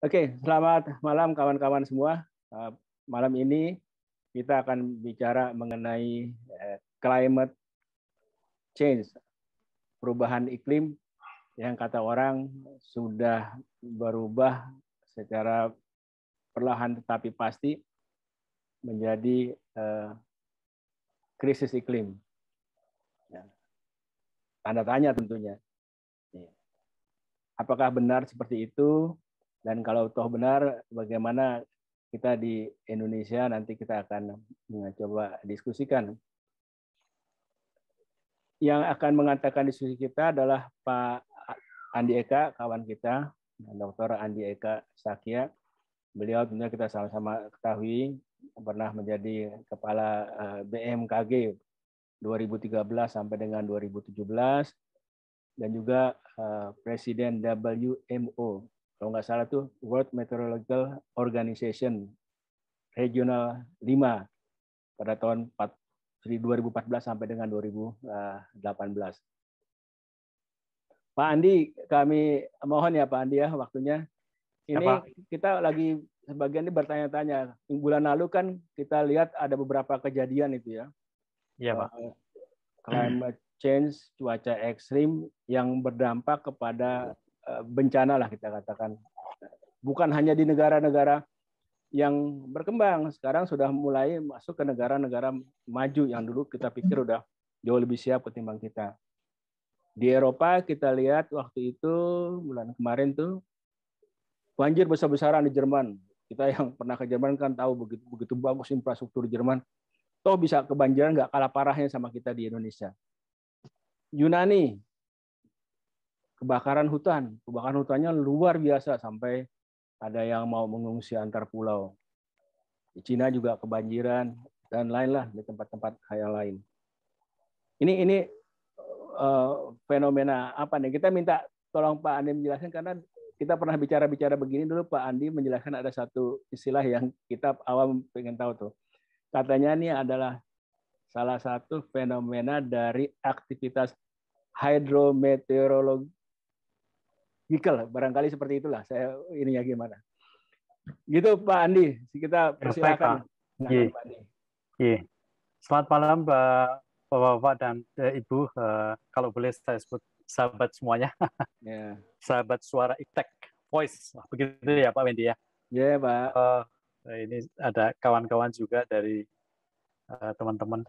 Oke, selamat malam kawan-kawan semua. Malam ini kita akan bicara mengenai climate change, perubahan iklim yang kata orang sudah berubah secara perlahan tetapi pasti menjadi krisis iklim. Tanda tanya tentunya. Apakah benar seperti itu? Dan kalau toh benar, bagaimana kita di Indonesia nanti kita akan mencoba diskusikan. Yang akan mengatakan diskusi kita adalah Pak Andi Eka, kawan kita, Dr. Andi Eka Sakya. Beliau tentunya kita sama-sama ketahui pernah menjadi kepala BMKG 2013 sampai dengan 2017 dan juga Presiden WMO. Kalau nggak salah tuh World Meteorological Organization Regional 5 pada tahun 2014 sampai dengan 2018. Pak Andi, kami mohon ya Pak Andi ya waktunya. Ini ya, kita lagi sebagian ini bertanya-tanya. Bulan lalu kan kita lihat ada beberapa kejadian itu ya. Iya Pak. Climate change, cuaca ekstrim yang berdampak kepada bencana lah kita katakan. Bukan hanya di negara-negara yang berkembang, sekarang sudah mulai masuk ke negara-negara maju yang dulu kita pikir udah jauh lebih siap ketimbang kita. Di Eropa kita lihat waktu itu bulan kemarin tuh banjir besar-besaran di Jerman. Kita yang pernah ke Jerman kan tahu begitu bagus infrastruktur Jerman. Toh bisa kebanjiran nggak kalah parahnya sama kita di Indonesia. Yunani, kebakaran hutannya luar biasa sampai ada yang mau mengungsi antar pulau. Di Cina juga kebanjiran dan lain-lah di tempat-tempat yang lain. Ini fenomena apa nih? Kita minta tolong Pak Andi menjelaskan karena kita pernah bicara begini dulu Pak Andi menjelaskan ada satu istilah yang kita awam pengen tahu tuh. Katanya ini adalah salah satu fenomena dari aktivitas hidrometeorologi. Barangkali seperti itulah. Saya ininya gimana? Gitu Pak Andi, kita persilakan. Iya. Selamat malam Bapak-Bapak dan Ibu. Kalau boleh saya sebut sahabat semuanya. Yeah. Sahabat suara Iptek Voice. Begitu ya Pak Wendy ya? Iya yeah, Pak. Ini ada kawan-kawan juga dari teman-teman.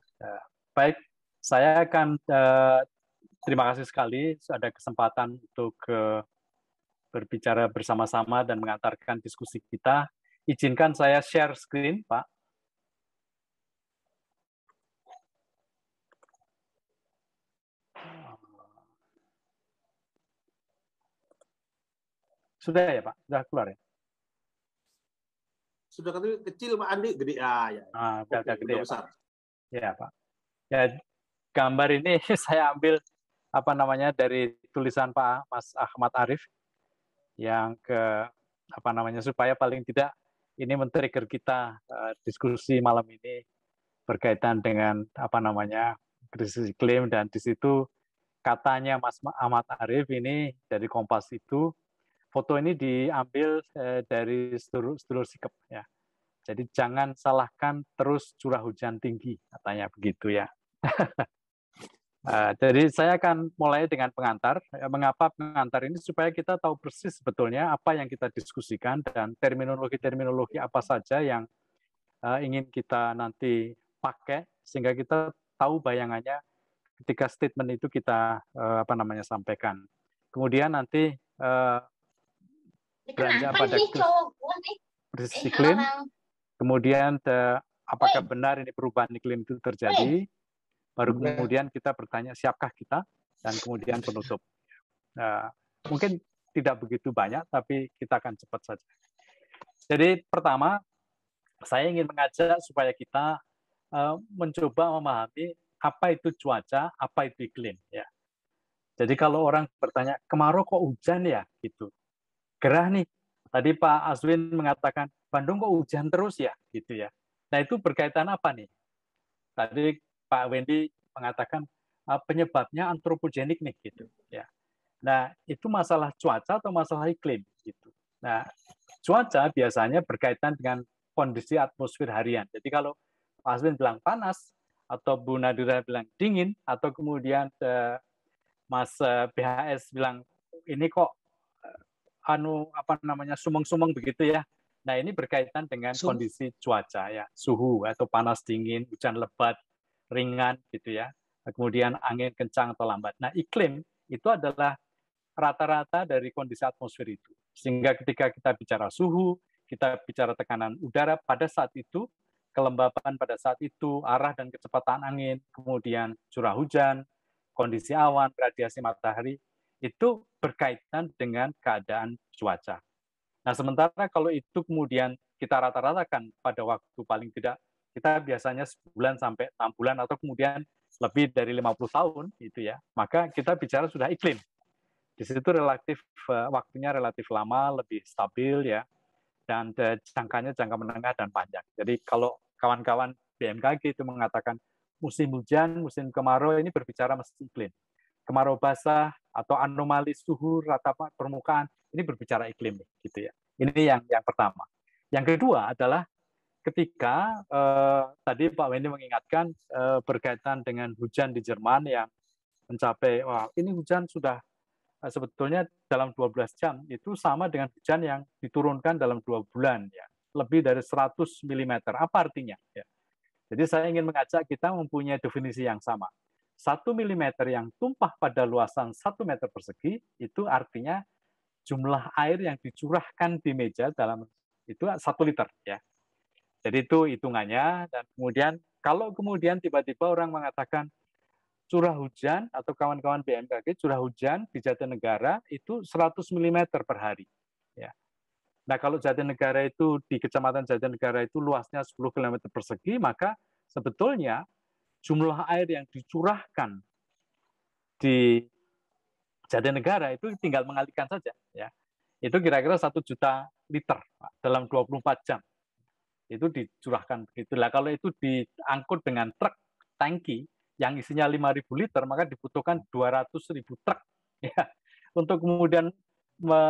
Baik, saya akan terima kasih sekali ada kesempatan untuk berbicara bersama-sama dan mengantarkan diskusi kita. Izinkan saya share screen, Pak. Sudah ya, Pak? Sudah keluar ya? Sudah kecil, Pak Andi, gede. Ya. Udah gede ya, besar. Pak. Ya, Pak. Ya, gambar ini saya ambil dari tulisan Pak Mas Ahmad Arif yang supaya paling tidak ini men-trigger kita diskusi malam ini berkaitan dengan krisis iklim, dan di situ katanya Mas Ahmad Arif ini dari Kompas itu foto ini diambil dari sedulur sikep ya. Jadi jangan salahkan terus curah hujan tinggi, katanya begitu ya. Jadi saya akan mulai dengan pengantar. Mengapa pengantar ini? Supaya kita tahu persis sebetulnya apa yang kita diskusikan dan terminologi-terminologi apa saja yang ingin kita nanti pakai sehingga kita tahu bayangannya ketika statement itu kita sampaikan. Kemudian nanti beranjak pada krisis iklim. Kemudian apakah benar ini perubahan iklim itu terjadi? Baru kemudian kita bertanya siapkah kita, dan kemudian penutup. Mungkin tidak begitu banyak, tapi kita akan cepat saja. Jadi pertama, saya ingin mengajak supaya kita mencoba memahami apa itu cuaca, apa itu iklim. Ya. Jadi kalau orang bertanya, kemarau kok hujan ya? Gitu. Gerah nih. Tadi Pak Aswin mengatakan, Bandung kok hujan terus ya? Gitu ya. Nah itu berkaitan apa nih? Tadi Pak Wendy mengatakan penyebabnya antropogenik nih gitu ya. Nah, itu masalah cuaca atau masalah iklim gitu. Nah, cuaca biasanya berkaitan dengan kondisi atmosfer harian. Jadi kalau Pak Aswin bilang panas, atau Bu Nadira bilang dingin, atau kemudian Mas BHS bilang ini kok sumeng-sumeng begitu ya. Nah, ini berkaitan dengan kondisi cuaca ya, suhu atau panas dingin, hujan lebat, ringan gitu ya. Kemudian angin kencang atau lambat. Nah, iklim itu adalah rata-rata dari kondisi atmosfer itu. Sehingga ketika kita bicara suhu, kita bicara tekanan udara pada saat itu, kelembapan pada saat itu, arah dan kecepatan angin, kemudian curah hujan, kondisi awan, radiasi matahari, itu berkaitan dengan keadaan cuaca. Nah, sementara kalau itu kemudian kita rata-ratakan pada waktu paling tidak, kita biasanya sebulan sampai 6 bulan, atau kemudian lebih dari 50 tahun, gitu ya, maka kita bicara sudah iklim. Di situ waktunya relatif lama, lebih stabil ya, dan jangkanya jangka menengah dan panjang. Jadi kalau kawan-kawan BMKG itu mengatakan musim hujan, musim kemarau ini berbicara mesti iklim. Kemarau basah atau anomali suhu rata permukaan ini berbicara iklim, gitu ya. Ini yang pertama. Yang kedua adalah ketika tadi Pak Wendy mengingatkan berkaitan dengan hujan di Jerman yang mencapai, wah ini hujan sudah sebetulnya dalam 12 jam itu sama dengan hujan yang diturunkan dalam 2 bulan ya, lebih dari 100 mm. Apa artinya? Ya. Jadi saya ingin mengajak kita mempunyai definisi yang sama. 1 mm yang tumpah pada luasan 1 meter persegi itu artinya jumlah air yang dicurahkan di meja dalam itu 1 liter ya. Jadi itu hitungannya, dan kemudian kalau kemudian tiba-tiba orang mengatakan curah hujan atau kawan-kawan BMKG curah hujan di Jatinegara itu 100 mm per hari. Ya. Nah, kalau Jatinegara itu di Kecamatan Jatinegara itu luasnya 10 km persegi, maka sebetulnya jumlah air yang dicurahkan di Jatinegara itu tinggal mengalirkan saja. Ya. Itu kira-kira 1 juta liter Pak, dalam 24 jam. Itu dicurahkan begitulah. Kalau itu diangkut dengan truk tangki yang isinya 5.000 liter, maka dibutuhkan 200.000 truk ya, untuk kemudian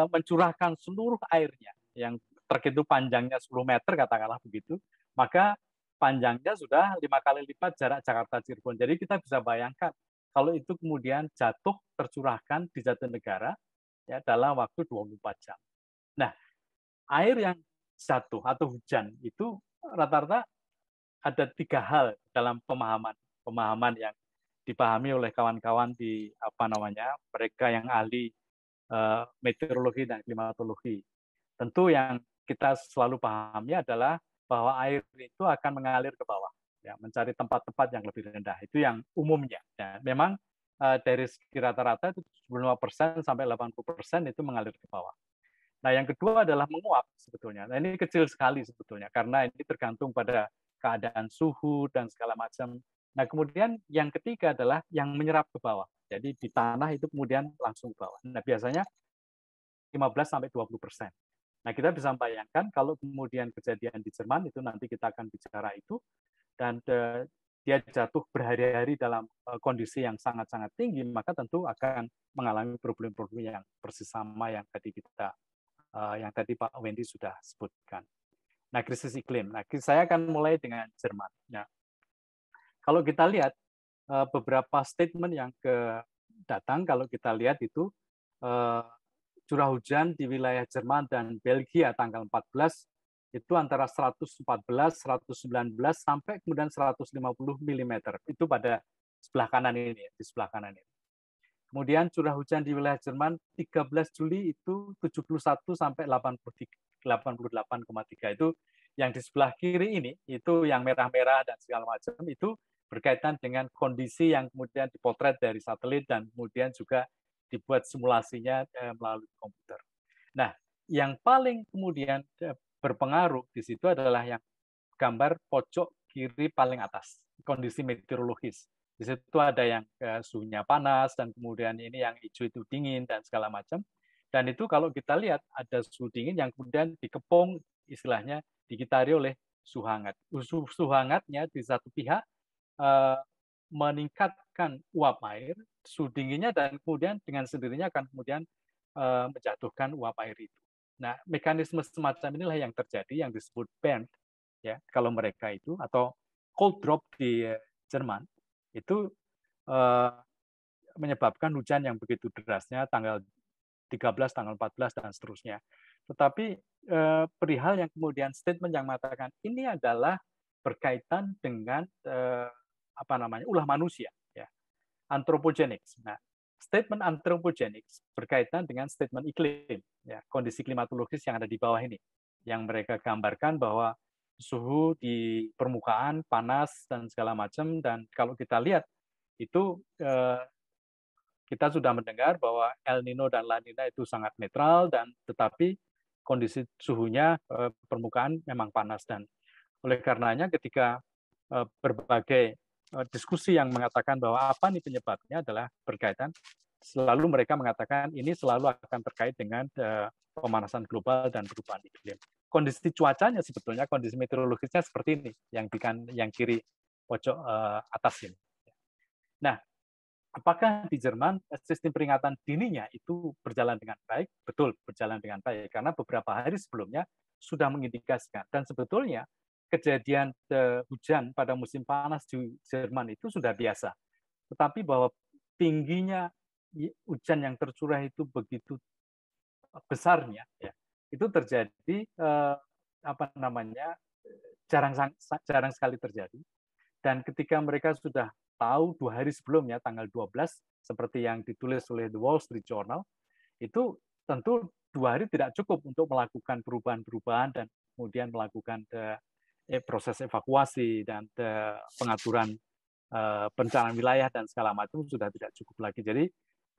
mencurahkan seluruh airnya. Yang truk itu panjangnya 10 meter, katakanlah begitu, maka panjangnya sudah 5 kali lipat jarak Jakarta-Cirebon. Jadi kita bisa bayangkan kalau itu kemudian jatuh tercurahkan di Jatinegara ya, dalam waktu 24 jam. Nah, air yang jatuh atau hujan itu rata-rata ada 3 hal dalam pemahaman yang dipahami oleh kawan-kawan di mereka yang ahli meteorologi dan klimatologi. Tentu yang kita selalu pahami adalah bahwa air itu akan mengalir ke bawah, ya, mencari tempat-tempat yang lebih rendah. Itu yang umumnya. Ya. Memang dari segi rata-rata itu 75% sampai 80% itu mengalir ke bawah. Nah, yang kedua adalah menguap sebetulnya. Nah, ini kecil sekali sebetulnya karena ini tergantung pada keadaan suhu dan segala macam. Nah, kemudian yang ketiga adalah yang menyerap ke bawah. Jadi di tanah itu kemudian langsung ke bawah. Nah, biasanya 15-20%. Nah, kita bisa bayangkan kalau kemudian kejadian di Jerman itu nanti kita akan bicara itu, dan dia jatuh berhari-hari dalam kondisi yang sangat-sangat tinggi, maka tentu akan mengalami problem-problem yang persis sama yang tadi Pak Wendy sudah sebutkan. Nah, krisis iklim. Nah, saya akan mulai dengan Jerman. Nah, kalau kita lihat beberapa statement yang datang, kalau kita lihat itu curah hujan di wilayah Jerman dan Belgia tanggal 14 itu antara 114, 119 sampai kemudian 150 mm. Itu pada sebelah kanan ini, di sebelah kanan ini. Kemudian curah hujan di wilayah Jerman 13 Juli itu 71 sampai 88,3. Itu yang di sebelah kiri ini, itu yang merah-merah dan segala macam, itu berkaitan dengan kondisi yang kemudian dipotret dari satelit dan kemudian juga dibuat simulasinya melalui komputer. Nah, yang paling kemudian berpengaruh di situ adalah yang gambar pojok kiri paling atas, kondisi meteorologis. Di situ ada yang suhunya panas, dan kemudian ini yang hijau itu dingin, dan segala macam. Dan itu kalau kita lihat, ada suhu dingin yang kemudian dikepung, istilahnya dikitari oleh suhu hangat. Suhu hangatnya di satu pihak meningkatkan uap air, suhu dinginnya, dan kemudian dengan sendirinya akan kemudian menjatuhkan uap air itu. Nah, mekanisme semacam inilah yang terjadi yang disebut band, ya, kalau mereka itu, atau cold drop di Jerman itu menyebabkan hujan yang begitu derasnya tanggal 13, tanggal 14 dan seterusnya. Tetapi perihal yang kemudian statement yang mengatakan ini adalah berkaitan dengan ulah manusia, ya, anthropogenics. Nah, statement anthropogenics berkaitan dengan statement iklim, ya, kondisi klimatologis yang ada di bawah ini, yang mereka gambarkan bahwa suhu di permukaan panas dan segala macam, dan kalau kita lihat itu kita sudah mendengar bahwa El Nino dan La Nina itu sangat netral, dan tetapi kondisi suhunya permukaan memang panas, dan oleh karenanya ketika berbagai diskusi yang mengatakan bahwa apa nih penyebabnya adalah berkaitan, selalu mereka mengatakan ini selalu akan terkait dengan pemanasan global dan perubahan iklim. Kondisi cuacanya sebetulnya, kondisi meteorologisnya seperti ini, yang kiri pojok atas ini. Nah, apakah di Jerman sistem peringatan dininya itu berjalan dengan baik? Betul, berjalan dengan baik. Karena beberapa hari sebelumnya sudah mengindikasikan. Dan sebetulnya kejadian hujan pada musim panas di Jerman itu sudah biasa. Tetapi bahwa tingginya hujan yang tercurah itu begitu besarnya, ya, itu terjadi jarang sekali terjadi. Dan ketika mereka sudah tahu 2 hari sebelumnya, tanggal 12, seperti yang ditulis oleh The Wall Street Journal, itu tentu 2 hari tidak cukup untuk melakukan perubahan-perubahan dan kemudian melakukan proses evakuasi dan pengaturan perencanaan wilayah dan segala macam sudah tidak cukup lagi. Jadi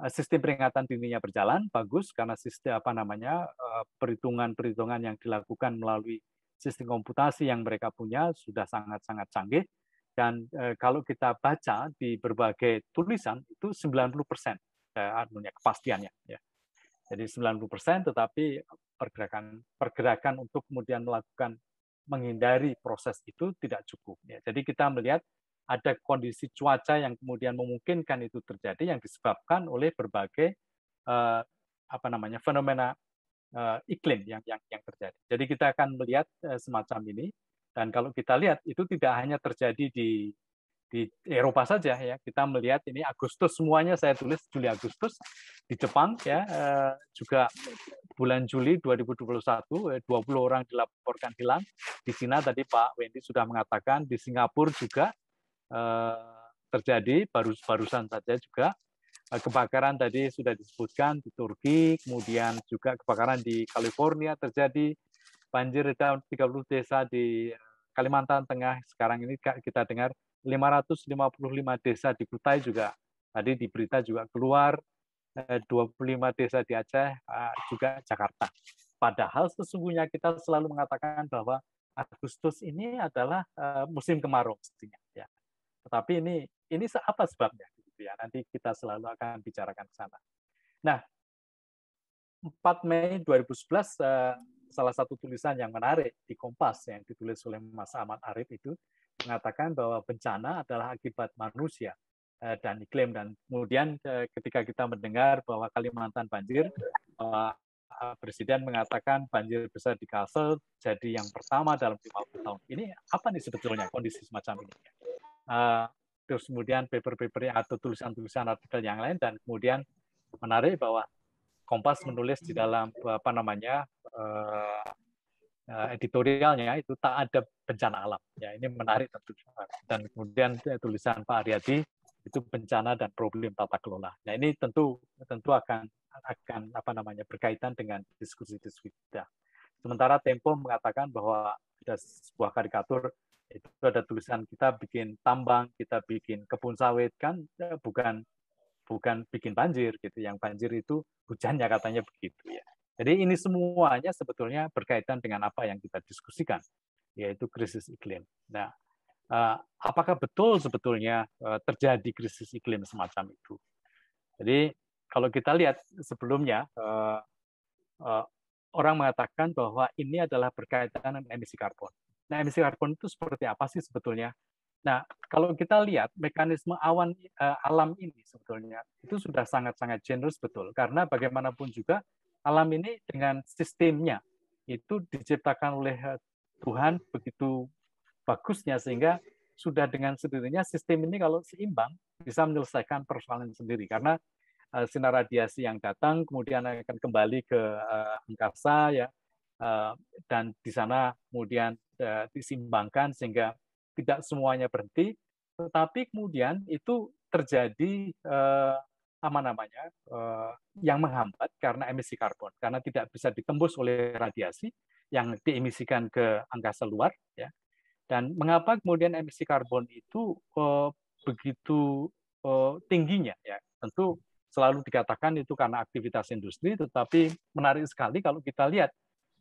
sistem peringatan dininya berjalan bagus karena sistem perhitungan-perhitungan yang dilakukan melalui sistem komputasi yang mereka punya sudah sangat-sangat canggih. Dan kalau kita baca di berbagai tulisan itu 90% kepastiannya, ya. Jadi 90%, tetapi pergerakan untuk kemudian melakukan menghindari proses itu tidak cukup, ya. Jadi kita melihat ada kondisi cuaca yang kemudian memungkinkan itu terjadi yang disebabkan oleh berbagai fenomena iklim yang terjadi. Jadi kita akan melihat semacam ini. Dan kalau kita lihat itu tidak hanya terjadi di Eropa saja, ya. Kita melihat ini Agustus, semuanya saya tulis Juli Agustus di Jepang, ya, juga bulan Juli 2021 20 orang dilaporkan hilang. Di Cina tadi Pak Wendy sudah mengatakan, di Singapura juga terjadi barusan saja juga. Kebakaran tadi sudah disebutkan di Turki, kemudian juga kebakaran di California terjadi, banjir di 30 desa di Kalimantan Tengah. Sekarang ini kita dengar 555 desa di Kutai juga. Tadi di berita juga keluar 25 desa di Aceh, juga Jakarta. Padahal sesungguhnya kita selalu mengatakan bahwa Agustus ini adalah musim kemarau mestinya, ya. Tetapi ini apa sebabnya? Gitu ya. Nanti kita selalu akan bicarakan ke sana. Nah, 4 Mei 2011 salah satu tulisan yang menarik di Kompas yang ditulis oleh Mas Ahmad Arif itu mengatakan bahwa bencana adalah akibat manusia dan iklim. Dan kemudian ketika kita mendengar bahwa Kalimantan banjir, Presiden mengatakan banjir besar di Kalsel jadi yang pertama dalam 50 tahun. Ini apa nih sebetulnya kondisi semacam ini? Terus kemudian paper-paper atau tulisan-tulisan artikel yang lain, dan kemudian menarik bahwa Kompas menulis di dalam editorialnya itu tak ada bencana alam. Ya, ini menarik tentu. Dan kemudian tulisan Pak Aryadi itu bencana dan problem tata kelola. Nah, ini tentu akan berkaitan dengan diskusi-diskusi kita. Sementara Tempo mengatakan bahwa ada sebuah karikatur, itu ada tulisan kita bikin tambang, kita bikin kebun sawit, kan bukan bikin banjir gitu. Yang banjir itu hujannya, katanya begitu, ya. Jadi ini semuanya sebetulnya berkaitan dengan apa yang kita diskusikan, yaitu krisis iklim. Nah, apakah betul sebetulnya terjadi krisis iklim semacam itu? Jadi kalau kita lihat sebelumnya, orang mengatakan bahwa ini adalah berkaitan dengan emisi karbon. Nah, emisi karbon itu seperti apa sih sebetulnya? Nah, kalau kita lihat mekanisme alam ini sebetulnya itu sudah sangat-sangat generous, betul. Karena bagaimanapun juga alam ini dengan sistemnya itu diciptakan oleh Tuhan begitu bagusnya sehingga sudah dengan sendirinya sistem ini kalau seimbang bisa menyelesaikan persoalan sendiri karena sinar radiasi yang datang kemudian akan kembali ke angkasa ya dan di sana kemudian disimbangkan sehingga tidak semuanya berhenti tetapi kemudian itu terjadi yang menghambat karena emisi karbon karena tidak bisa ditembus oleh radiasi yang diemisikan ke angkasa luar ya. Dan mengapa kemudian emisi karbon itu begitu tingginya ya? Tentu selalu dikatakan itu karena aktivitas industri, tetapi menarik sekali kalau kita lihat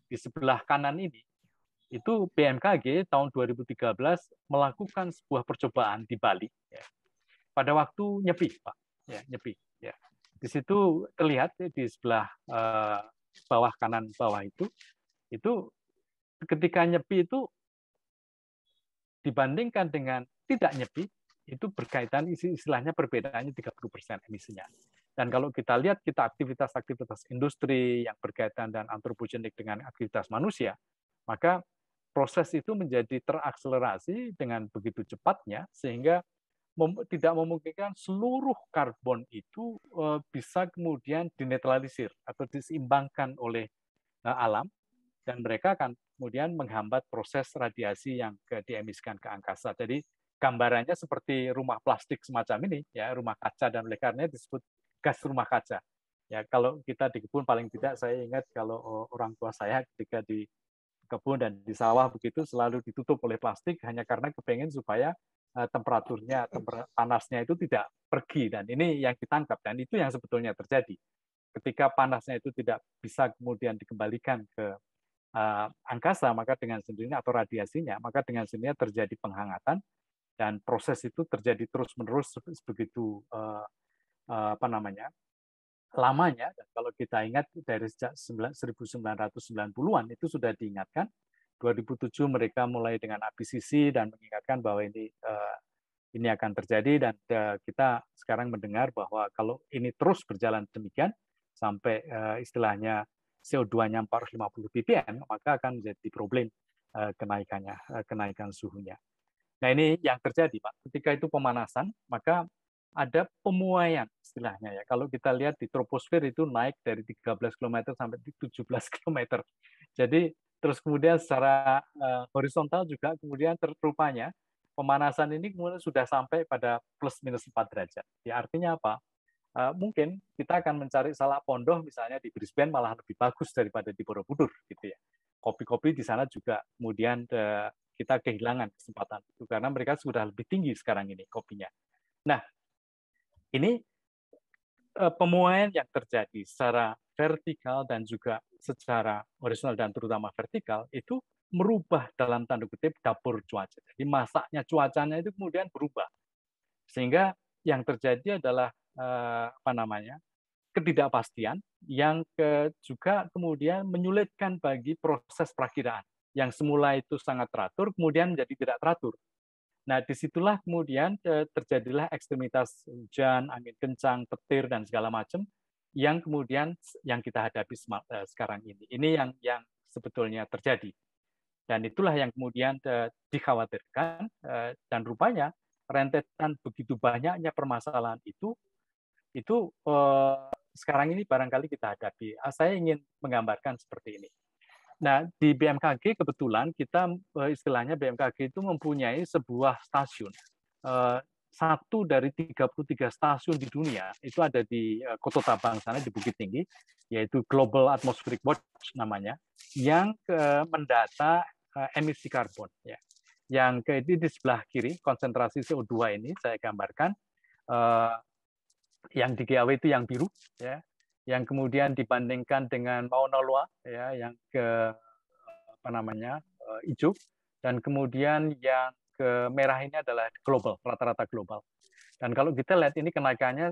di sebelah kanan ini itu BMKG tahun 2013 melakukan sebuah percobaan di Bali ya. Pada waktu nyepi, Pak, ya, nyepi ya. Di situ terlihat ya, di sebelah bawah kanan bawah itu ketika nyepi itu dibandingkan dengan tidak nyepi, itu berkaitan istilahnya perbedaannya 30% emisinya. Dan kalau kita lihat kita aktivitas-aktivitas industri yang berkaitan dan antropogenik dengan aktivitas manusia, maka proses itu menjadi terakselerasi dengan begitu cepatnya sehingga tidak memungkinkan seluruh karbon itu bisa kemudian dinetralisir atau diseimbangkan oleh alam dan mereka akan kemudian menghambat proses radiasi yang diemisikan ke angkasa. Jadi gambarannya seperti rumah plastik semacam ini, ya rumah kaca dan oleh karenanya disebut gas rumah kaca. Ya kalau kita di kebun paling tidak saya ingat kalau orang tua saya ketika di kebun dan di sawah begitu selalu ditutup oleh plastik hanya karena kepengen supaya temperaturnya, panasnya itu tidak pergi dan ini yang ditangkap dan itu yang sebetulnya terjadi. Ketika panasnya itu tidak bisa kemudian dikembalikan ke angkasa, maka dengan sendirinya atau radiasinya, maka dengan sendirinya terjadi penghangatan dan proses itu terjadi terus-menerus begitu lamanya. Dan kalau kita ingat dari sejak 1990-an itu sudah diingatkan. 2007 mereka mulai dengan IPCC dan mengingatkan bahwa ini akan terjadi dan kita sekarang mendengar bahwa kalau ini terus berjalan demikian sampai istilahnya CO2-nya 450 ppm, maka akan menjadi problem kenaikan suhunya. Nah ini yang terjadi, Pak. Ketika itu pemanasan, maka ada pemuaian istilahnya ya. Kalau kita lihat di troposfer itu naik dari 13 km sampai 17 km. Jadi terus kemudian secara horizontal juga kemudian rupanya pemanasan ini kemudian sudah sampai pada plus minus 4 derajat. Ya artinya apa? Mungkin kita akan mencari salak pondoh misalnya di Brisbane malah lebih bagus daripada di Borobudur gitu ya. Kopi-kopi di sana juga kemudian kita kehilangan kesempatan itu karena mereka sudah lebih tinggi sekarang ini kopinya. Nah, ini pemuaian yang terjadi secara vertikal dan juga secara horizontal dan terutama vertikal itu merubah dalam tanda kutip dapur cuaca. Jadi masaknya cuacanya itu kemudian berubah. Sehingga yang terjadi adalah ketidakpastian yang juga kemudian menyulitkan bagi proses perakiraan yang semula itu sangat teratur kemudian menjadi tidak teratur. Nah, disitulah kemudian terjadilah ekstremitas hujan, angin kencang, petir dan segala macam yang kemudian yang kita hadapi sekarang ini. Ini yang sebetulnya terjadi. Dan itulah yang kemudian dikhawatirkan dan rupanya rentetan begitu banyaknya permasalahan itu sekarang ini barangkali kita hadapi. Saya ingin menggambarkan seperti ini. Nah, di BMKG kebetulan kita istilahnya BMKG itu mempunyai sebuah stasiun. Satu dari 33 stasiun di dunia itu ada di Koto Tabang sana di Bukit Tinggi, yaitu Global Atmospheric Watch namanya, yang mendata emisi karbon. Ya. Yang di sebelah kiri konsentrasi CO2 ini saya gambarkan, yang di GAW itu yang biru, ya. Yang kemudian dibandingkan dengan Mauna Loa ya yang hijau dan kemudian yang ke merah ini adalah global, rata-rata global. Dan kalau kita lihat ini kenaikannya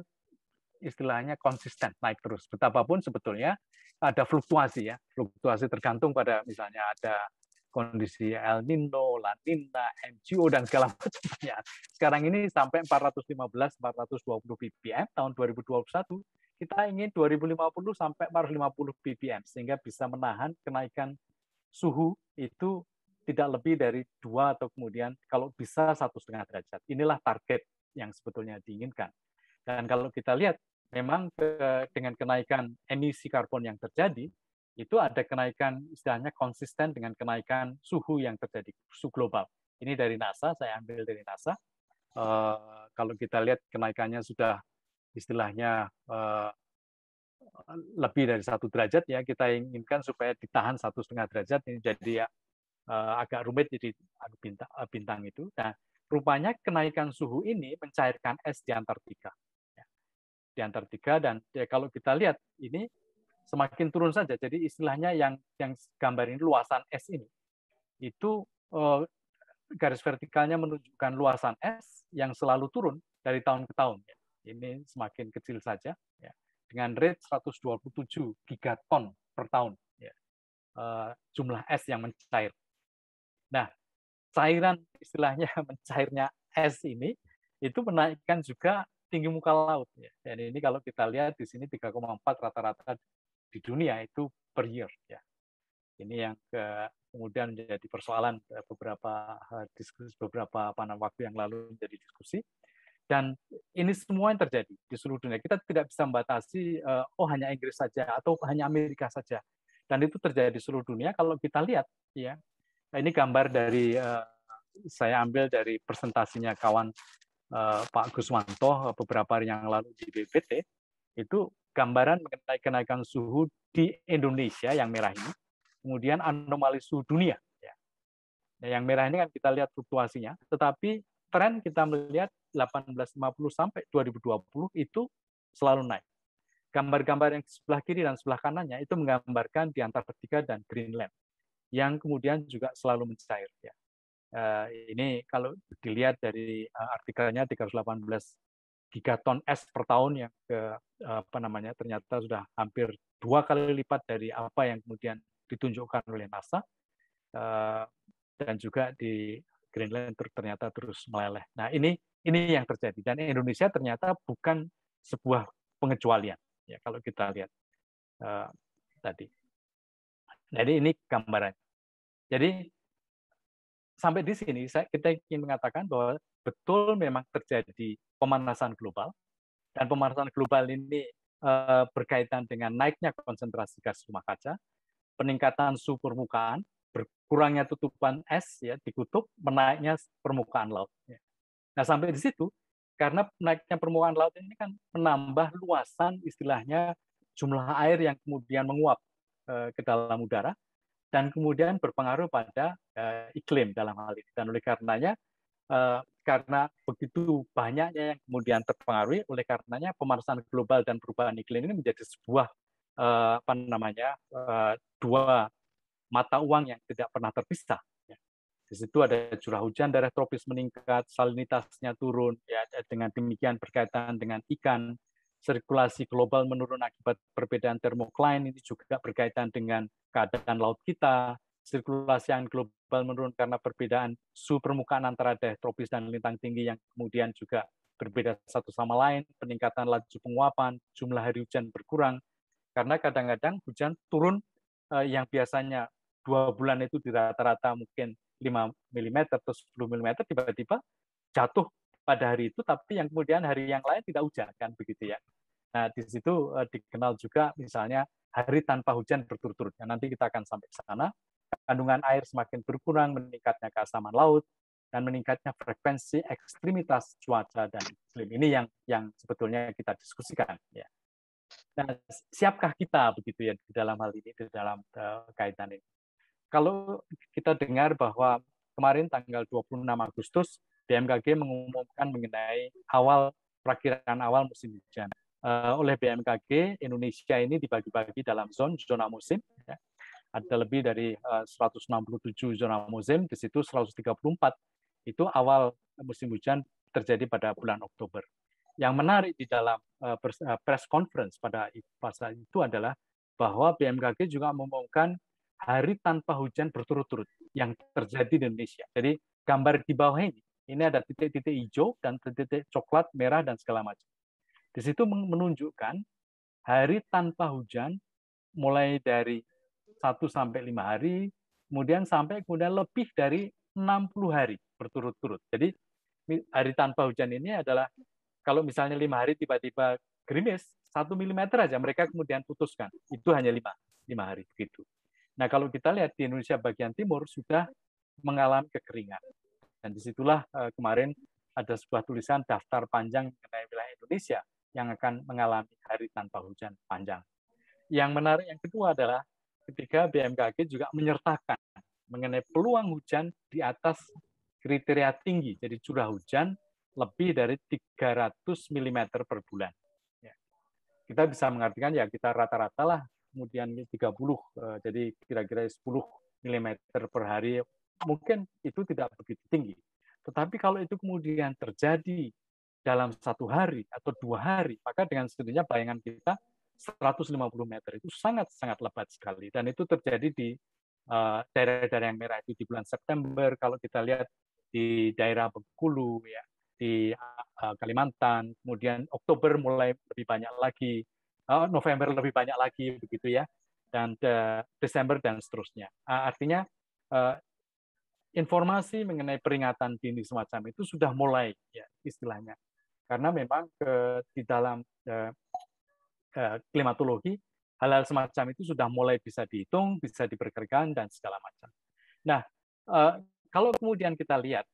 istilahnya konsisten naik terus. Betapapun sebetulnya ada fluktuasi ya, fluktuasi tergantung pada misalnya ada kondisi El Nino, La Nina, MCO dan segala macamnya. Sekarang ini sampai 415-420 ppm tahun 2021 kita ingin 2050 sampai 450 ppm sehingga bisa menahan kenaikan suhu itu tidak lebih dari 2 atau kemudian kalau bisa 1,5 derajat. Inilah target yang sebetulnya diinginkan. Dan kalau kita lihat, memang dengan kenaikan emisi karbon yang terjadi, itu ada kenaikan istilahnya konsisten dengan kenaikan suhu yang terjadi, suhu global. Ini dari NASA, saya ambil dari NASA. Kalau kita lihat kenaikannya sudah istilahnya lebih dari 1 derajat, ya kita inginkan supaya ditahan 1,5 derajat. Ini jadi ya agak rumit jadi bintang itu. Nah, rupanya kenaikan suhu ini mencairkan es di Antartika. Di Antartika, dan ya, kalau kita lihat ini semakin turun saja. Jadi istilahnya yang gambar ini luasan es ini itu garis vertikalnya menunjukkan luasan es yang selalu turun dari tahun ke tahun. Ini semakin kecil saja, ya, dengan rate 127 gigaton per tahun, ya, jumlah es yang mencair. Nah, cairan istilahnya mencairnya es ini itu menaikkan juga tinggi muka laut. Ya. Dan ini kalau kita lihat di sini 3,4 rata-rata di dunia itu per year. Ya. Ini yang kemudian menjadi persoalan beberapa diskusi beberapa waktu yang lalu menjadi diskusi. Dan ini semua yang terjadi di seluruh dunia. Kita tidak bisa membatasi hanya Inggris saja atau hanya Amerika saja. Dan itu terjadi di seluruh dunia. Kalau kita lihat, ya, ini gambar dari saya ambil dari presentasinya kawan Pak Guswanto beberapa hari yang lalu di BPT. Itu gambaran mengenai kenaikan suhu di Indonesia yang merah ini, kemudian anomali suhu dunia. Ya. Nah, yang merah ini kan kita lihat fluktuasinya, tetapi tren kita melihat 1850 sampai 2020 itu selalu naik. Gambar-gambar yang sebelah kiri dan sebelah kanannya itu menggambarkan di Antartika dan Greenland, yang kemudian juga selalu mencair. Ya. Ini kalau dilihat dari artikelnya 318 gigaton es per tahun yang ternyata sudah hampir 2 kali lipat dari apa yang kemudian ditunjukkan oleh NASA, dan juga di Greenland ternyata terus meleleh. Nah, ini yang terjadi, dan Indonesia ternyata bukan sebuah pengecualian, ya, kalau kita lihat tadi. Jadi ini gambarannya. Jadi sampai di sini kita ingin mengatakan bahwa betul memang terjadi pemanasan global, dan pemanasan global ini berkaitan dengan naiknya konsentrasi gas rumah kaca, peningkatan suhu permukaan, berkurangnya tutupan es, ya, di kutub, menaiknya permukaan laut. Ya. Nah, sampai di situ, karena naiknya permukaan laut ini kan menambah luasan istilahnya jumlah air yang kemudian menguap ke dalam udara, dan kemudian berpengaruh pada iklim dalam hal ini. Dan oleh karenanya, karena begitu banyaknya yang kemudian terpengaruh, oleh karenanya pemanasan global dan perubahan iklim ini menjadi sebuah dua mata uang yang tidak pernah terpisah. Ya. Di situ ada curah hujan daerah tropis meningkat, salinitasnya turun, ya, dengan demikian berkaitan dengan ikan, sirkulasi global menurun akibat perbedaan termokline, ini juga berkaitan dengan keadaan laut kita, sirkulasi angin global menurun karena perbedaan suhu permukaan antara daerah tropis dan lintang tinggi yang kemudian juga berbeda satu sama lain, peningkatan laju penguapan, jumlah hari hujan berkurang, karena kadang-kadang hujan turun yang biasanya 2 bulan itu di rata-rata mungkin 5 mm atau 10 mm, tiba-tiba jatuh pada hari itu, tapi yang kemudian hari yang lain tidak hujan, kan begitu ya. Nah, di situ dikenal juga misalnya hari tanpa hujan berturut-turut. Nanti kita akan sampai ke sana. Kandungan air semakin berkurang, meningkatnya keasaman laut, dan meningkatnya frekuensi ekstremitas cuaca dan iklim. Ini yang sebetulnya kita diskusikan. Ya. Nah, siapkah kita begitu ya di dalam hal ini, di dalam kaitan ini? Kalau kita dengar bahwa kemarin tanggal 26 Agustus BMKG mengumumkan mengenai perakiraan awal musim hujan. Oleh BMKG, Indonesia ini dibagi-bagi dalam zona musim. Ya. Ada lebih dari 167 zona musim, di situ 134 itu awal musim hujan terjadi pada bulan Oktober. Yang menarik di dalam press conference pada masa itu adalah bahwa BMKG juga mengumumkan hari tanpa hujan berturut-turut yang terjadi di Indonesia. Jadi gambar di bawah ini ada titik-titik hijau dan titik coklat, merah, dan segala macam. Di situ menunjukkan hari tanpa hujan mulai dari 1 sampai 5 hari, kemudian lebih dari 60 hari berturut-turut. Jadi hari tanpa hujan ini adalah kalau misalnya 5 hari tiba-tiba gerimis, 1 mm aja mereka kemudian putuskan. Itu hanya 5 hari begitu. Nah, kalau kita lihat di Indonesia bagian timur sudah mengalami kekeringan. Dan disitulah kemarin ada sebuah tulisan daftar panjang mengenai wilayah Indonesia yang akan mengalami hari tanpa hujan panjang. Yang menarik yang kedua adalah ketika BMKG juga menyertakan mengenai peluang hujan di atas kriteria tinggi. Jadi curah hujan lebih dari 300 mm per bulan. Ya. Kita bisa mengartikan ya kita rata-rata lah, kemudian 30, jadi kira-kira 10 mm per hari, mungkin itu tidak begitu tinggi. Tetapi kalau itu kemudian terjadi dalam 1 hari atau 2 hari, maka dengan sendirinya bayangan kita 150 meter itu sangat-sangat lebat sekali. Dan itu terjadi di daerah-daerah yang merah itu di bulan September, kalau kita lihat di daerah Bengkulu, ya, di Kalimantan, kemudian Oktober mulai lebih banyak lagi, November lebih banyak lagi, begitu ya, dan Desember dan seterusnya. Artinya informasi mengenai peringatan dini semacam itu sudah mulai, ya, istilahnya, karena memang di dalam klimatologi hal-hal semacam itu sudah mulai bisa dihitung, bisa diperkirakan dan segala macam. Nah, kalau kemudian kita lihat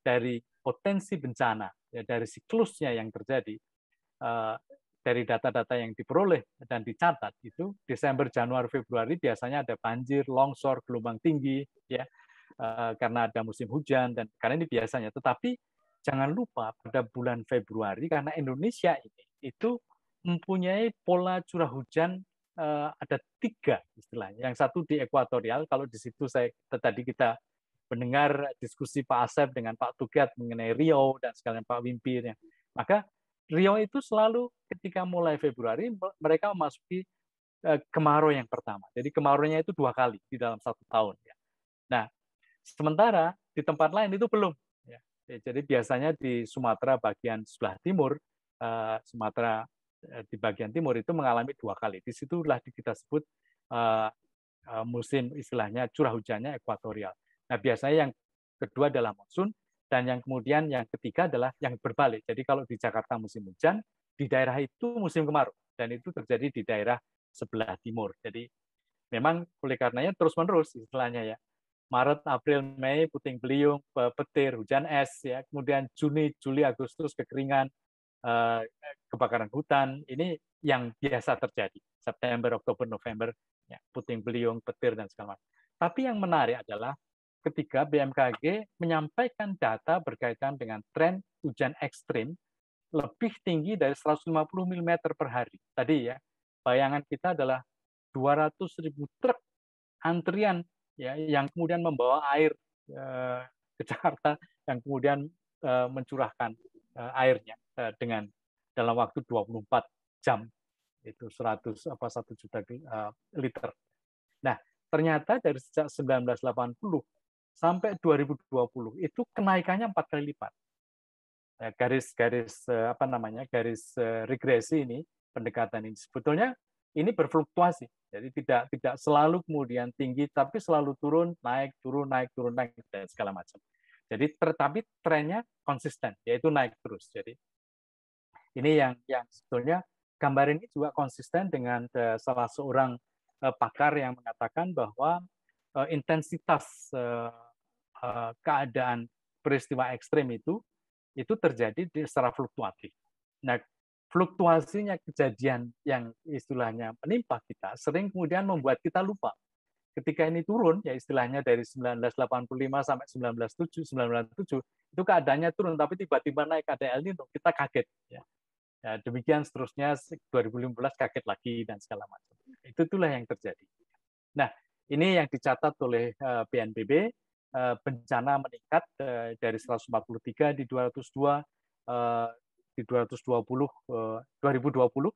dari potensi bencana, ya, dari siklusnya yang terjadi, dari data-data yang diperoleh dan dicatat itu Desember, Januari, Februari biasanya ada banjir, longsor, gelombang tinggi, ya, karena ada musim hujan dan karena ini biasanya. Tetapi jangan lupa pada bulan Februari karena Indonesia ini itu mempunyai pola curah hujan ada 3 istilahnya. Yang satu di ekuatorial, kalau di situ tadi kita mendengar diskusi Pak Asep dengan Pak Tugat mengenai Riau dan sekalian Pak Wimpi, ya. Maka Riau itu selalu ketika mulai Februari mereka memasuki kemarau yang pertama. Jadi kemaraunya itu 2 kali di dalam 1 tahun. Ya. Nah, sementara di tempat lain itu belum. Ya. Jadi biasanya di Sumatera bagian sebelah timur, Sumatera di bagian timur itu mengalami 2 kali. Disitulah kita sebut musim istilahnya curah hujannya ekuatorial. Nah, biasanya yang kedua adalah monsun, dan yang kemudian yang ketiga adalah yang berbalik. Jadi kalau di Jakarta musim hujan, di daerah itu musim kemarau, dan itu terjadi di daerah sebelah timur. Jadi memang oleh karenanya terus-menerus istilahnya, ya. Maret, April, Mei, puting beliung, petir, hujan es, ya. Kemudian Juni, Juli, Agustus kekeringan, kebakaran hutan, ini yang biasa terjadi. September, Oktober, November, ya, puting beliung, petir, dan segala macam. Tapi yang menarik adalah ketika BMKG menyampaikan data berkaitan dengan tren hujan ekstrim lebih tinggi dari 150 mm per hari. Tadi, ya, bayangan kita adalah 200.000 truk antrian, ya, yang kemudian membawa air ke Jakarta, yang kemudian mencurahkan airnya dengan dalam waktu 24 jam, itu 1 juta liter. Nah, ternyata dari sejak 1980 sampai 2020 itu kenaikannya 4 kali lipat. Garis regresi ini, pendekatan ini sebetulnya ini berfluktuasi. Jadi tidak selalu kemudian tinggi, tapi selalu turun, naik, dan segala macam. Jadi tapi trennya konsisten, yaitu naik terus. Jadi ini yang sebetulnya gambar ini juga konsisten dengan salah seorang pakar yang mengatakan bahwa intensitas keadaan peristiwa ekstrem itu terjadi secara fluktuatif. Nah, fluktuasinya kejadian yang istilahnya menimpa kita sering kemudian membuat kita lupa. Ketika ini turun, ya istilahnya dari 1985 sampai 1997 itu keadaannya turun, tapi tiba-tiba naik, ada El Nino, kita kaget. Ya. Ya, demikian seterusnya 2015 kaget lagi dan segala macam. Itulah yang terjadi. Nah, ini yang dicatat oleh BNPB, bencana meningkat dari 143 di 202 di 2020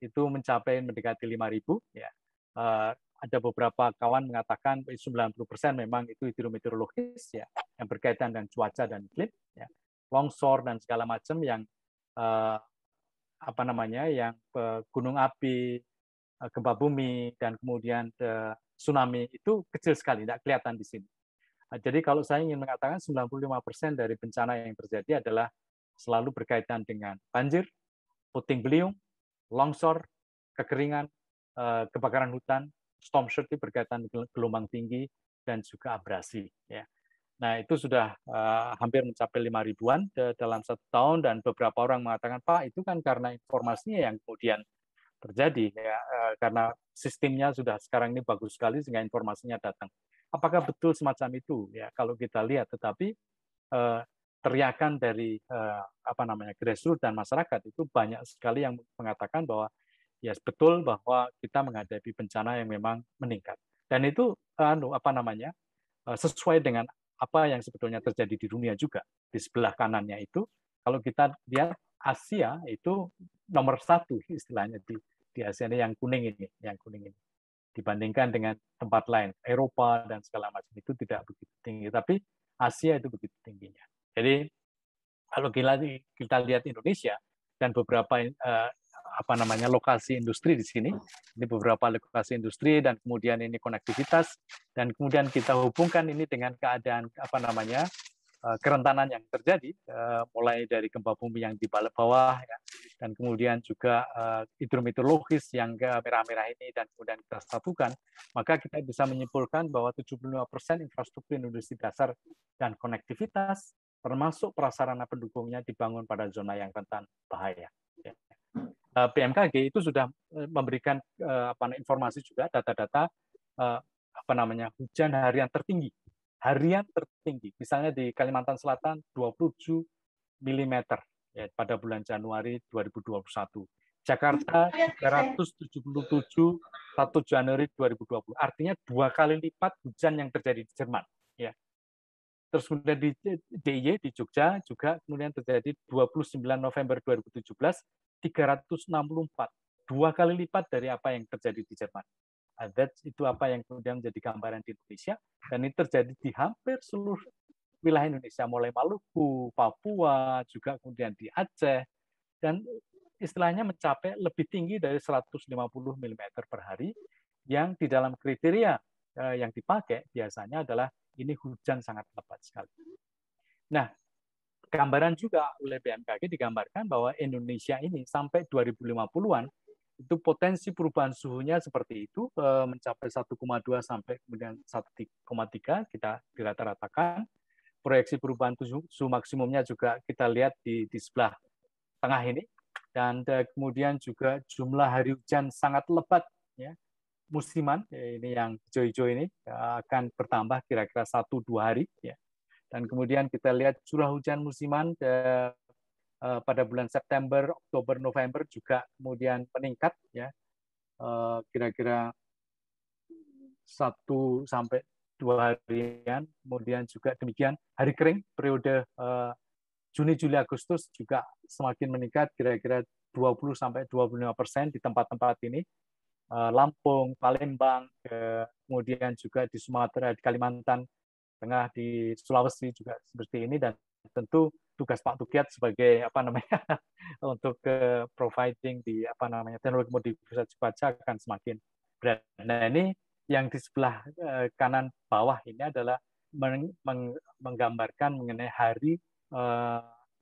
itu mencapai mendekati 5.000, ya. Ada beberapa kawan mengatakan 90% memang itu hidrometeorologis, ya, yang berkaitan dengan cuaca dan iklim, ya. Longsor dan segala macam yang apa namanya yang gunung api, gempa bumi, dan kemudian tsunami itu kecil sekali, tidak kelihatan di sini. Jadi kalau saya ingin mengatakan 95% dari bencana yang terjadi adalah selalu berkaitan dengan banjir, puting beliung, longsor, kekeringan, kebakaran hutan, storm surge berkaitan dengan gelombang tinggi, dan juga abrasi. Ya. Nah, itu sudah hampir mencapai 5 ribuan dalam 1 tahun, dan beberapa orang mengatakan, Pak, itu kan karena informasinya yang kemudian terjadi, ya, karena sistemnya sudah sekarang ini bagus sekali sehingga informasinya datang. Apakah betul semacam itu? Ya, kalau kita lihat, tetapi teriakan dari apa namanya grassroots dan masyarakat itu banyak sekali yang mengatakan bahwa ya betul bahwa kita menghadapi bencana yang memang meningkat, dan itu apa namanya sesuai dengan apa yang sebetulnya terjadi di dunia juga. Di sebelah kanannya itu kalau kita lihat Asia itu nomor 1 istilahnya di Asia ini yang kuning ini dibandingkan dengan tempat lain, Eropa dan segala macam itu tidak begitu tinggi, tapi Asia itu begitu tingginya. Jadi kalau kita lihat Indonesia dan beberapa apa namanya lokasi industri di sini, ini beberapa lokasi industri dan kemudian ini konektivitas, dan kemudian kita hubungkan ini dengan keadaan apa namanya kerentanan yang terjadi, mulai dari gempa bumi yang di bawah, ya, dan kemudian juga hidrometeorologis yang merah-merah ini, dan kemudian kita satukan, maka kita bisa menyimpulkan bahwa 75% infrastruktur industri dasar dan konektivitas, termasuk prasarana pendukungnya dibangun pada zona yang rentan bahaya. BMKG itu sudah memberikan informasi juga data-data apa namanya hujan harian tertinggi. Misalnya di Kalimantan Selatan 27 mm ya, pada bulan Januari 2021. Jakarta 377 1 Januari 2020. Artinya 2 kali lipat hujan yang terjadi di Jerman. Ya. Terus kemudian di DIY di Jogja juga kemudian terjadi 29 November 2017 364. 2 kali lipat dari apa yang terjadi di Jerman. Itu apa yang kemudian menjadi gambaran di Indonesia, dan ini terjadi di hampir seluruh wilayah Indonesia, mulai Maluku, Papua, juga kemudian di Aceh, dan istilahnya mencapai lebih tinggi dari 150 mm per hari, yang di dalam kriteria yang dipakai biasanya adalah ini hujan sangat lebat sekali. Nah, gambaran juga oleh BMKG digambarkan bahwa Indonesia ini sampai 2050-an itu potensi perubahan suhunya seperti itu, mencapai 1,2 sampai kemudian 1,3 kita dirata-ratakan. Proyeksi perubahan suhu maksimumnya juga kita lihat di sebelah tengah ini, dan kemudian juga jumlah hari hujan sangat lebat, ya, musiman, ini yang hijau-hijau ini akan bertambah kira-kira 1-2 hari, ya. Dan kemudian kita lihat curah hujan musiman pada bulan September, Oktober, November juga kemudian meningkat, ya, kira-kira 1 sampai 2 harian. Kemudian juga demikian hari kering periode Juni, Juli, Agustus juga semakin meningkat, kira-kira 20 sampai 25% di tempat-tempat ini. Lampung, Palembang, kemudian juga di Sumatera, di Kalimantan Tengah, di Sulawesi juga seperti ini, dan tentu tugas Pak Tukiat sebagai apa namanya untuk providing di apa namanya teknologi modifikasi cuaca akan semakin berat. Nah, ini yang di sebelah kanan bawah ini adalah menggambarkan mengenai hari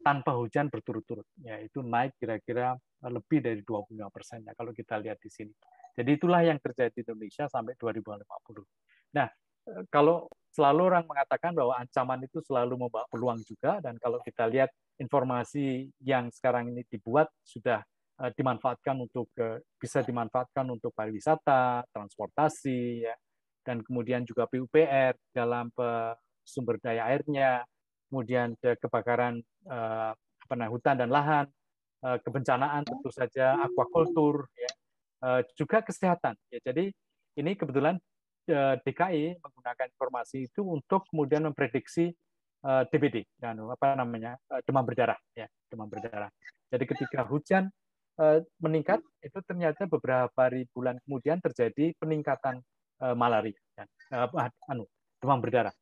tanpa hujan berturut-turut, yaitu naik kira-kira lebih dari 25% ya kalau kita lihat di sini. Jadi itulah yang terjadi di Indonesia sampai 2050. Nah, kalau selalu orang mengatakan bahwa ancaman itu selalu membawa peluang juga, dan kalau kita lihat informasi yang sekarang ini dibuat sudah dimanfaatkan untuk bisa dimanfaatkan untuk pariwisata, transportasi, ya, dan kemudian juga PUPR dalam sumber daya airnya, kemudian kebakaran hutan dan lahan, kebencanaan tentu saja, aquaculture, ya, juga kesehatan. Ya, jadi ini kebetulan DKI menggunakan informasi itu untuk kemudian memprediksi DBD, demam berdarah, ya, demam berdarah. Jadi ketika hujan meningkat, itu ternyata beberapa bulan kemudian terjadi peningkatan malaria, ya, demam berdarah.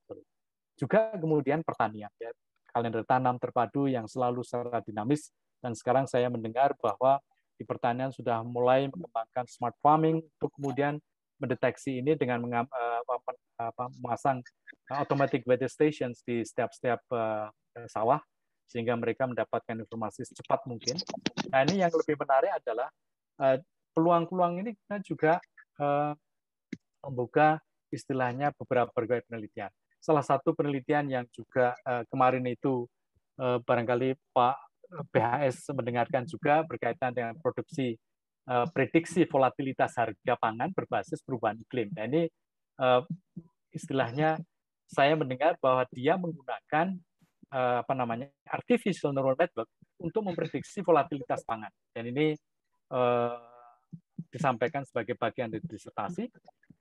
Juga kemudian pertanian, ya, kalender tanam terpadu yang selalu secara dinamis Dan sekarang saya mendengar bahwa di pertanian sudah mulai mengembangkan smart farming untuk kemudian mendeteksi ini dengan memasang automatic weather stations di setiap sawah, sehingga mereka mendapatkan informasi secepat mungkin. Nah, ini yang lebih menarik adalah peluang-peluang ini kita juga membuka istilahnya beberapa penelitian. Salah satu penelitian yang juga kemarin itu barangkali Pak BHS mendengarkan juga berkaitan dengan produksi prediksi volatilitas harga pangan berbasis perubahan iklim. Nah, ini istilahnya saya mendengar bahwa dia menggunakan artificial neural network untuk memprediksi volatilitas pangan. Dan ini disampaikan sebagai bagian dari disertasi.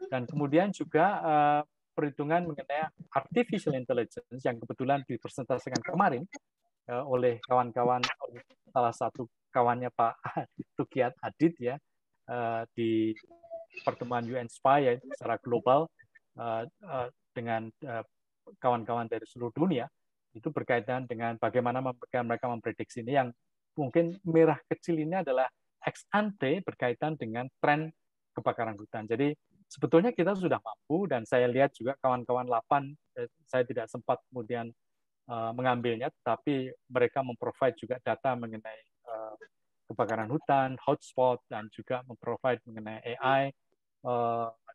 Dan kemudian juga perhitungan mengenai artificial intelligence yang kebetulan dipresentasikan kemarin oleh kawan-kawan, salah satu kawannya Pak Tukiat Adit ya, di pertemuan UN SPA ya, secara global dengan kawan-kawan dari seluruh dunia, itu berkaitan dengan bagaimana mereka memprediksi ini. Yang mungkin merah kecil ini adalah ex ante berkaitan dengan tren kebakaran hutan. Jadi sebetulnya kita sudah mampu, dan saya lihat juga kawan-kawan 8, saya tidak sempat kemudian mengambilnya, tapi mereka memprovide juga data mengenai kebakaran hutan, hotspot, dan juga memprovide mengenai AI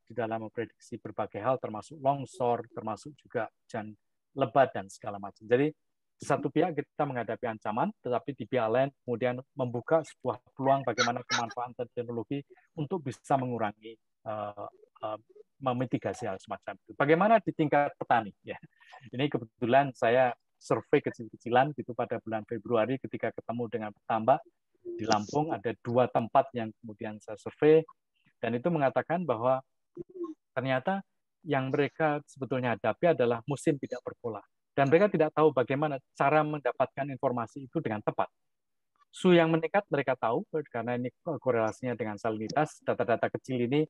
di dalam memprediksi berbagai hal, termasuk longsor, termasuk juga hujan lebat, dan segala macam. Jadi di satu pihak kita menghadapi ancaman, tetapi di pihak lain kemudian membuka sebuah peluang bagaimana kemanfaatan teknologi untuk bisa mengurangi, memitigasi hal semacam itu. Bagaimana di tingkat petani? Ya, ini kebetulan saya survei kecil-kecilan gitu pada bulan Februari ketika ketemu dengan petambak di Lampung. Ada 2 tempat yang kemudian saya survei, dan itu mengatakan bahwa ternyata yang mereka sebetulnya hadapi adalah musim tidak berpola. Dan mereka tidak tahu bagaimana cara mendapatkan informasi itu dengan tepat. Suhu yang meningkat mereka tahu, karena ini korelasinya dengan salinitas. Data-data kecil ini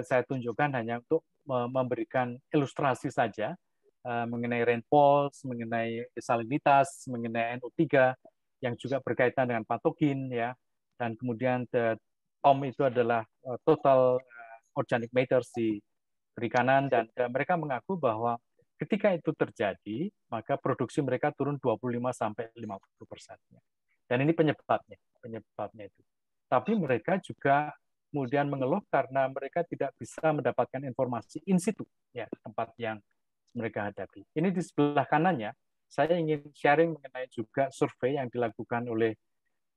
saya tunjukkan hanya untuk memberikan ilustrasi saja mengenai rainfall, mengenai salinitas, mengenai NO3, yang juga berkaitan dengan patogen, ya. Dan kemudian TOM itu adalah total organic matters di perikanan, dan mereka mengaku bahwa ketika itu terjadi, maka produksi mereka turun 25-50%. Dan ini penyebabnya itu. Tapi mereka juga kemudian mengeluh karena mereka tidak bisa mendapatkan informasi in situ, ya, tempat yang mereka hadapi. Ini di sebelah kanannya, saya ingin sharing mengenai juga survei yang dilakukan oleh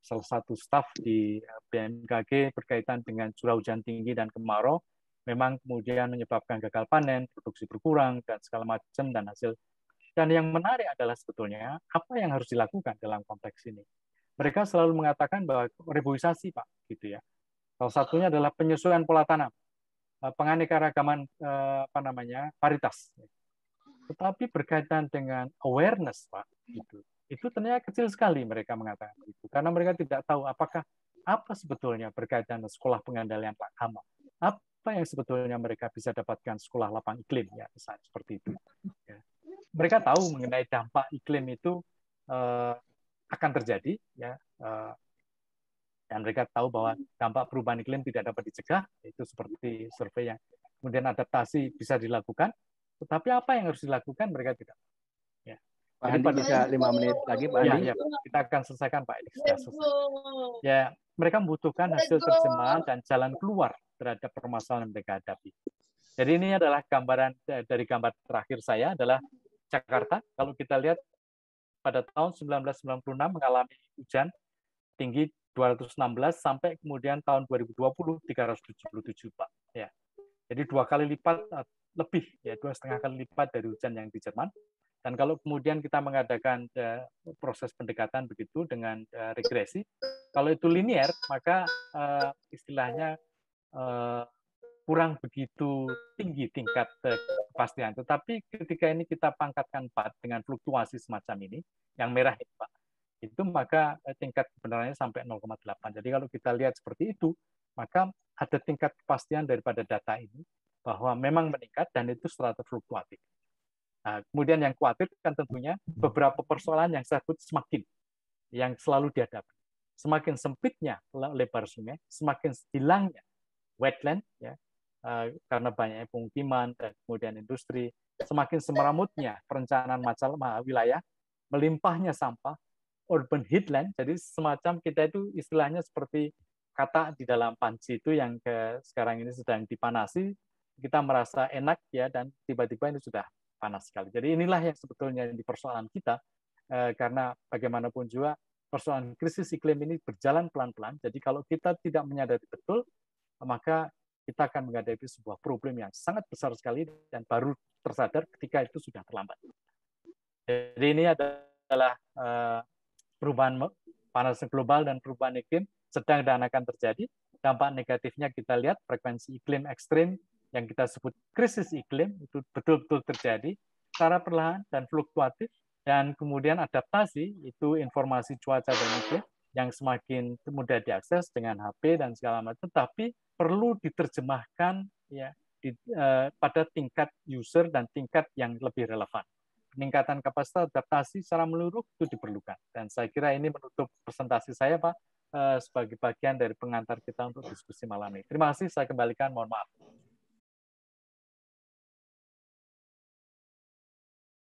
salah satu staf di BMKG berkaitan dengan curah hujan tinggi dan kemarau, memang kemudian menyebabkan gagal panen, produksi berkurang, dan segala macam, dan hasil. Dan yang menarik adalah sebetulnya apa yang harus dilakukan dalam konteks ini. Mereka selalu mengatakan bahwa reboisasi, Pak, gitu ya. Salah satunya adalah penyesuaian pola tanam, penganekaragaman varietas. Tetapi berkaitan dengan awareness, Pak, itu ternyata kecil sekali mereka mengatakan itu, karena mereka tidak tahu apa sebetulnya berkaitan dengan sekolah pengendalian hama. Apa yang sebetulnya mereka bisa dapatkan sekolah lapang iklim, ya, misalnya seperti itu. Ya. Mereka tahu mengenai dampak iklim itu akan terjadi, ya, dan mereka tahu bahwa dampak perubahan iklim tidak dapat dicegah, itu seperti survei yang kemudian adaptasi bisa dilakukan, tetapi apa yang harus dilakukan mereka tidak. Ya. Pak Andi, bisa 5 menit lagi, Pak Andi? Ya, kita akan selesaikan, Pak. Ini sudah selesai. Ya, mereka membutuhkan hasil terjemahan dan jalan keluar terhadap permasalahan yang mereka hadapi. Jadi ini adalah gambaran dari gambar terakhir saya adalah Jakarta. Kalau kita lihat pada tahun 1996 mengalami hujan tinggi 216 sampai kemudian tahun 2020 377, Pak. Ya. Jadi 2 kali lipat lebih, ya, 2,5 kali lipat dari hujan yang di Jerman. Dan kalau kemudian kita mengadakan proses pendekatan begitu dengan regresi, kalau itu linear, maka istilahnya kurang begitu tinggi tingkat kepastian. Tetapi ketika ini kita pangkatkan 4 dengan fluktuasi semacam ini, yang merah ini, Pak, itu maka tingkat kebenarannya sampai 0,8. Jadi kalau kita lihat seperti itu, maka ada tingkat kepastian daripada data ini bahwa memang meningkat dan itu secara fluktuatif. Nah, kemudian yang khawatir kan tentunya beberapa persoalan yang saya sebut semakin yang selalu dihadapi. semakin sempitnya lebar sungai, semakin hilangnya wetland, ya, karena banyaknya pemukiman dan kemudian industri, semakin semeramutnya perencanaan wilayah, melimpahnya sampah, urban heatland, jadi semacam kita itu istilahnya seperti kata di dalam panci itu yang sekarang ini sedang dipanasi, kita merasa enak ya, dan tiba-tiba ini sudah panas sekali. Jadi inilah yang sebetulnya di persoalan kita, karena bagaimanapun juga persoalan krisis iklim ini berjalan pelan-pelan. Jadi kalau kita tidak menyadari betul, maka kita akan menghadapi sebuah problem yang sangat besar sekali dan baru tersadar ketika itu sudah terlambat. Jadi ini adalah perubahan panas global dan perubahan iklim sedang dan akan terjadi. Dampak negatifnya kita lihat, frekuensi iklim ekstrim yang kita sebut krisis iklim itu betul-betul terjadi secara perlahan dan fluktuatif. Dan kemudian adaptasi, itu informasi cuaca dan iklim yang semakin mudah diakses dengan HP dan segala macam, tapi perlu diterjemahkan ya pada tingkat user dan tingkat yang lebih relevan. Peningkatan kapasitas adaptasi secara menyeluruh itu diperlukan. Dan saya kira ini menutup presentasi saya, Pak, sebagai bagian dari pengantar kita untuk diskusi malam ini. Terima kasih, saya kembalikan, mohon maaf.